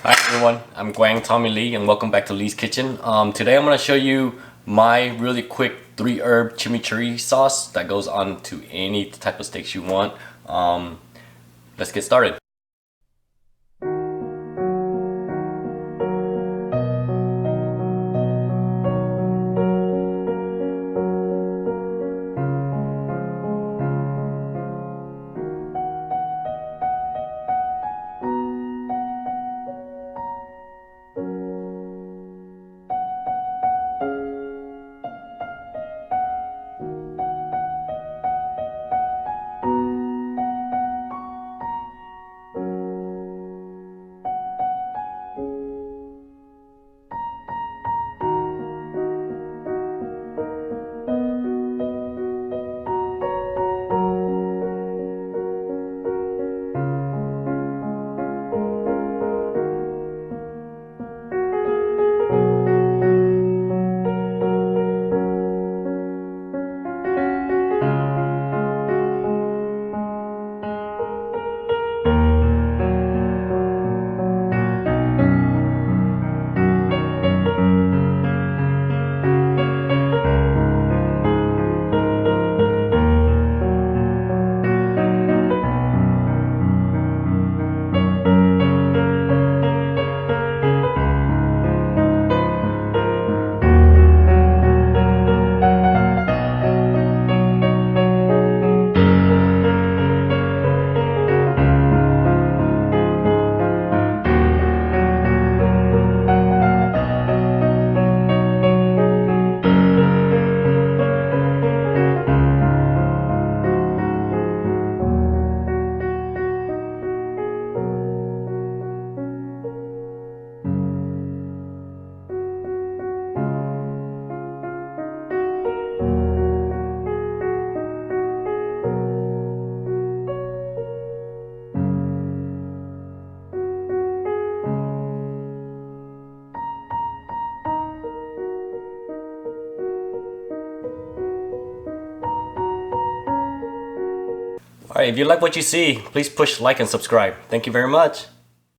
Hi everyone, I'm Guang Tommy Lee and welcome back to Lee's Kitchen. Today I'm going to show you my really quick 3 herb chimichurri sauce that goes on to any type of steaks you want. Let's get started. Alright, if you like what you see, please push like and subscribe. Thank you very much.